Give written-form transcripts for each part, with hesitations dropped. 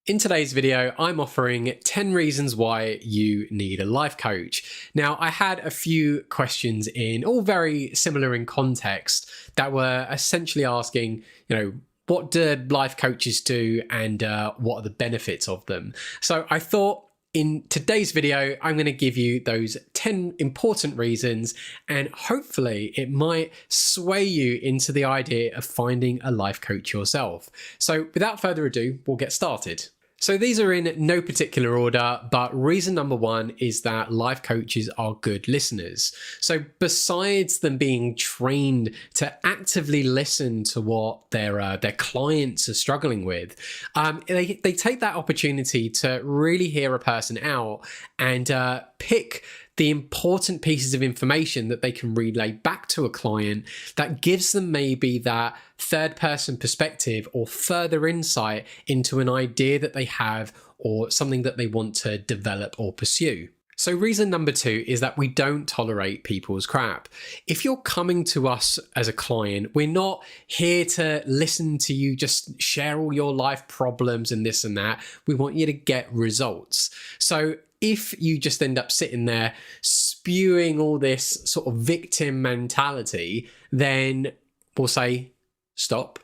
In today's video, I'm offering 10 reasons why you need a life coach. Now, I had a few questions in, all very similar in context, that were essentially asking, what do life coaches do and what are the benefits of them? So I thought in today's video, I'm going to give you those 10 important reasons, and hopefully it might sway you into the idea of finding a life coach yourself. So without further ado, we'll get started. So these are in no particular order, but reason number one is that life coaches are good listeners. So besides them being trained to actively listen to what their clients are struggling with, they take that opportunity to really hear a person out and pick the important pieces of information that they can relay back to a client that gives them maybe that third person perspective or further insight into an idea that they have or something that they want to develop or pursue. So reason number two is that we don't tolerate people's crap. If you're coming to us as a client, we're not here to listen to you just share all your life problems and this and that. We want you to get results. So if you just end up sitting there spewing all this sort of victim mentality, then we'll say, stop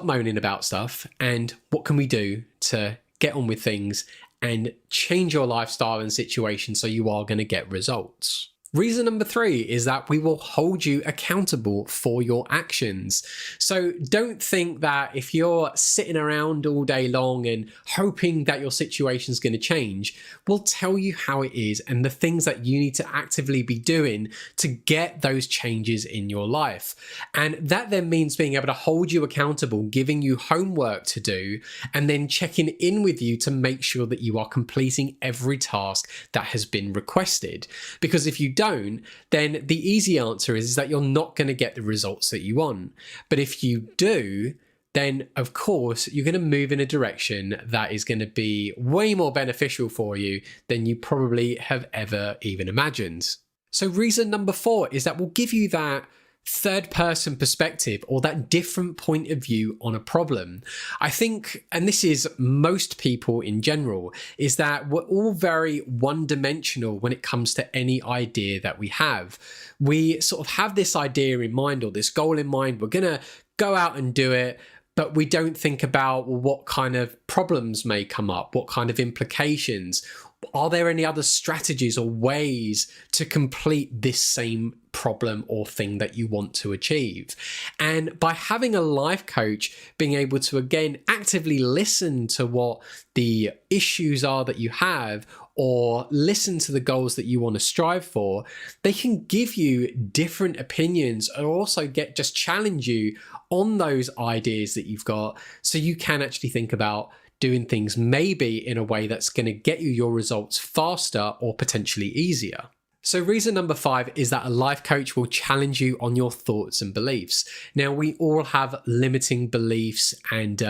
moaning about stuff, and what can we do to get on with things and change your lifestyle and situation so you are going to get results. Reason number three is that we will hold you accountable for your actions. So don't think that if you're sitting around all day long and hoping that your situation is going to change, we'll tell you how it is and the things that you need to actively be doing to get those changes in your life. And that then means being able to hold you accountable, giving you homework to do, and then checking in with you to make sure that you are completing every task that has been requested. Because if you don't, then the easy answer is that you're not going to get the results that you want. But if you do, then of course you're going to move in a direction that is going to be way more beneficial for you than you probably have ever even imagined. So reason number four is that we'll give you that third person perspective or that different point of view on a problem. I think, and this is most people in general, is that we're all very one-dimensional when it comes to any idea that we have. We sort of have this idea in mind or this goal in mind. We're going to go out and do it, but we don't think about what kind of problems may come up, what kind of implications. Are there any other strategies or ways to complete this same problem or thing that you want to achieve? And by having a life coach being able to, again, actively listen to what the issues are that you have or listen to the goals that you want to strive for, they can give you different opinions and also just challenge you on those ideas that you've got so you can actually think about doing things maybe in a way that's going to get you your results faster or potentially easier. So reason number five is that a life coach will challenge you on your thoughts and beliefs. Now, we all have limiting beliefs and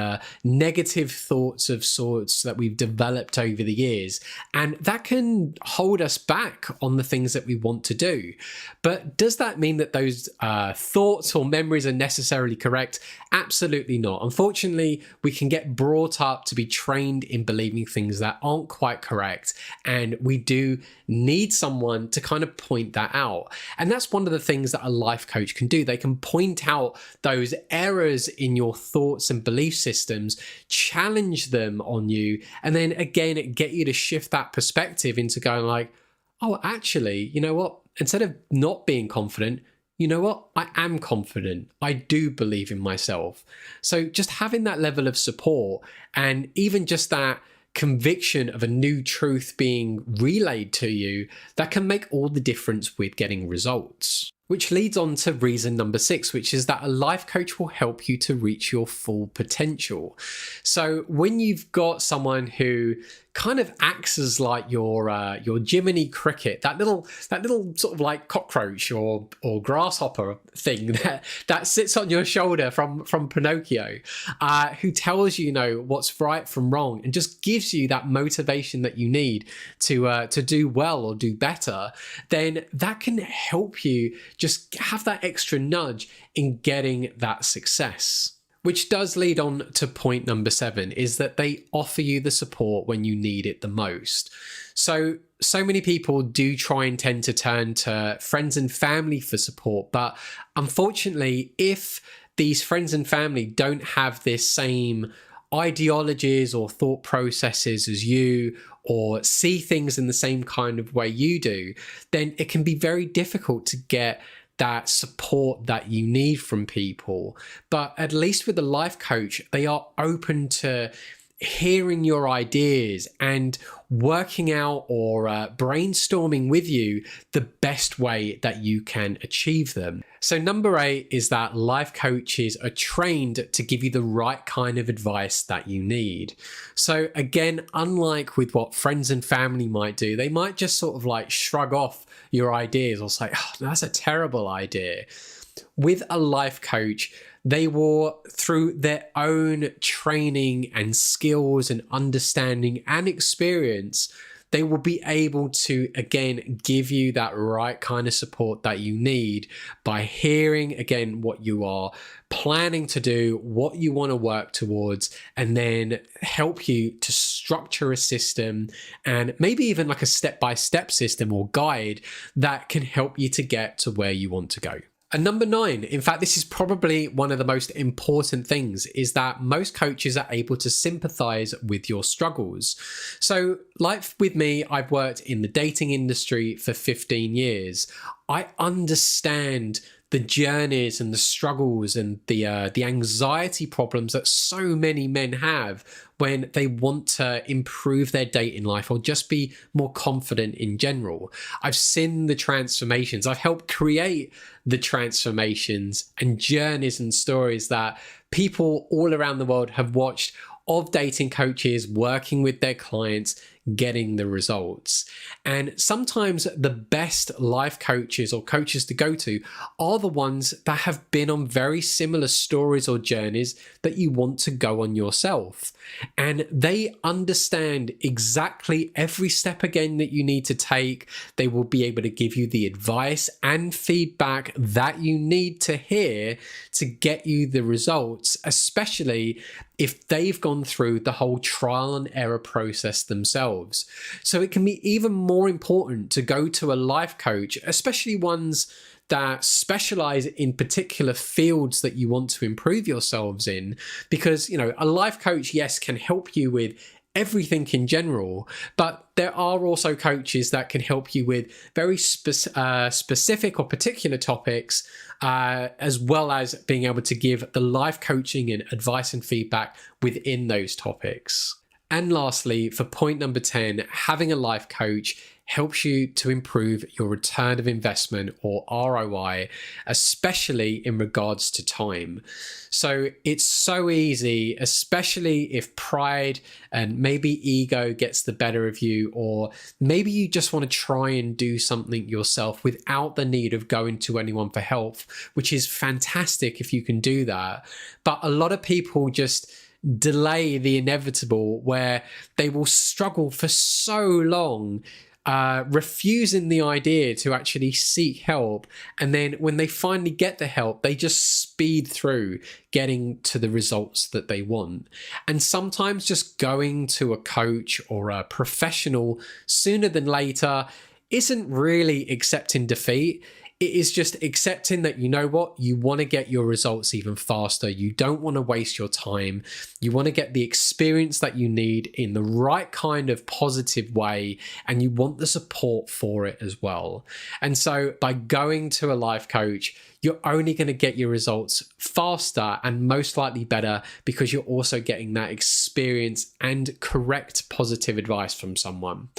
negative thoughts of sorts that we've developed over the years, and that can hold us back on the things that we want to do. But does that mean that those thoughts or memories are necessarily correct? Absolutely not. Unfortunately, we can get brought up to be trained in believing things that aren't quite correct, and we do need someone to kind of point that out. And that's one of the things that a life coach can do. They can point out those errors in your thoughts and belief systems, challenge them on you, and then again, get you to shift that perspective into going like, oh, actually, you know what? Instead of not being confident, you know what? I am confident. I do believe in myself. So just having that level of support and even just that conviction of a new truth being relayed to you, that can make all the difference with getting results. Which leads on to reason number six, which is that a life coach will help you to reach your full potential. So when you've got someone who kind of acts as like your Jiminy Cricket, that little sort of like cockroach or grasshopper thing that sits on your shoulder from Pinocchio, who tells you, what's right from wrong and just gives you that motivation that you need to do well or do better, then that can help you just have that extra nudge in getting that success. Which does lead on to point number 7, is that they offer you the support when you need it the most. So many people do try and tend to turn to friends and family for support, but unfortunately, if these friends and family don't have this same ideologies or thought processes as you, or see things in the same kind of way you do, then it can be very difficult to get that support that you need from people. But at least with a life coach, they are open to hearing your ideas and working out or brainstorming with you the best way that you can achieve them. So number 8 is that life coaches are trained to give you the right kind of advice that you need. So again, unlike with what friends and family might do, they might just sort of like shrug off your ideas or say, oh, that's a terrible idea. With a life coach, they will, through their own training and skills and understanding and experience, they will be able to, again, give you that right kind of support that you need by hearing, again, what you are planning to do, what you want to work towards, and then help you to structure a system and maybe even like a step-by-step system or guide that can help you to get to where you want to go. And number 9, in fact, this is probably one of the most important things, is that most coaches are able to sympathize with your struggles. So like with me, I've worked in the dating industry for 15 years. I understand the journeys and the struggles and the anxiety problems that so many men have when they want to improve their dating life or just be more confident in general. I've seen the transformations. I've helped create the transformations and journeys and stories that people all around the world have watched of dating coaches working with their clients, getting the results. And sometimes the best life coaches or coaches to go to are the ones that have been on very similar stories or journeys that you want to go on yourself. And they understand exactly every step again that you need to take. They will be able to give you the advice and feedback that you need to hear to get you the results, especially if they've gone through the whole trial and error process themselves. So it can be even more important to go to a life coach, especially ones that specialize in particular fields that you want to improve yourselves in, because, you know, a life coach, yes, can help you with everything in general, but there are also coaches that can help you with very specific or particular topics, as well as being able to give the life coaching and advice and feedback within those topics. And lastly, for point number 10, having a life coach helps you to improve your return of investment or ROI, especially in regards to time. So it's so easy, especially if pride and maybe ego gets the better of you, or maybe you just want to try and do something yourself without the need of going to anyone for help, which is fantastic if you can do that. But a lot of people just delay the inevitable, where they will struggle for so long, refusing the idea to actually seek help. And then when they finally get the help, they just speed through getting to the results that they want. And sometimes just going to a coach or a professional sooner than later isn't really accepting defeat. It is just accepting that, you know what, you want to get your results even faster. You don't want to waste your time. You want to get the experience that you need in the right kind of positive way, and you want the support for it as well. And so by going to a life coach, you're only going to get your results faster and most likely better, because you're also getting that experience and correct positive advice from someone.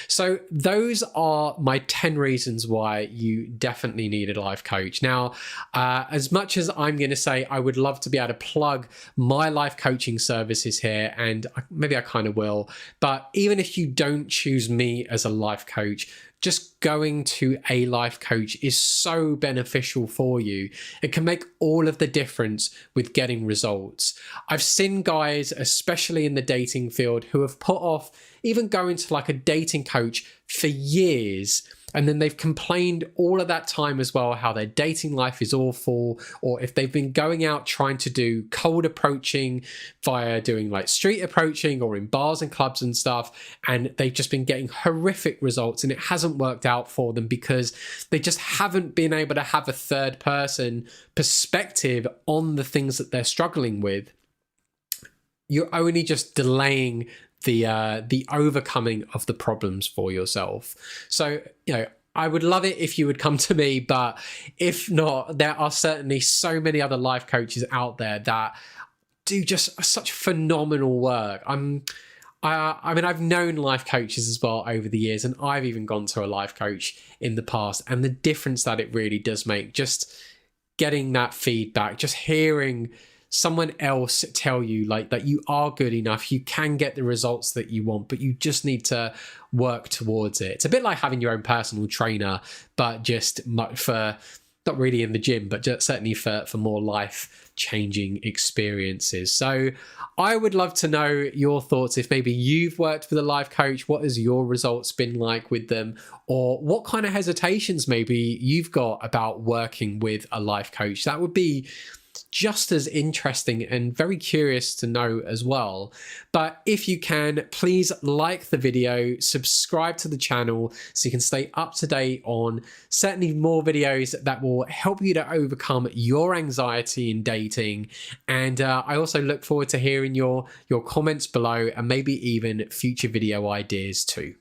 So those are my 10 reasons why you definitely need a life coach. Now, as much as I'm going to say I would love to be able to plug my life coaching services here, and maybe I kind of will, but even if you don't choose me as a life coach, just going to a life coach is so beneficial for you. It can make all of the difference with getting results. I've seen guys, especially in the dating field, who have put off even going to like a dating coach for years, and then they've complained all of that time as well how their dating life is awful, or if they've been going out trying to do cold approaching via doing like street approaching or in bars and clubs and stuff, and they've just been getting horrific results and it hasn't worked out for them because they just haven't been able to have a third person perspective on the things that they're struggling with. You're only just delaying the overcoming of the problems for yourself. So, I would love it if you would come to me, but if not, there are certainly so many other life coaches out there that do just such phenomenal work. I mean, I've known life coaches as well over the years, and I've even gone to a life coach in the past, and the difference that it really does make, just getting that feedback, just hearing someone else tell you like that you are good enough, you can get the results that you want, but you just need to work towards it. It's a bit like having your own personal trainer, but just for not really in the gym, but just certainly for more life-changing experiences. So I would love to know your thoughts. If maybe you've worked with a life coach, what has your results been like with them? Or what kind of hesitations maybe you've got about working with a life coach? That would be just as interesting and very curious to know as well. But if you can, please like the video, subscribe to the channel so you can stay up to date on certainly more videos that will help you to overcome your anxiety in dating. And I also look forward to hearing your comments below and maybe even future video ideas too.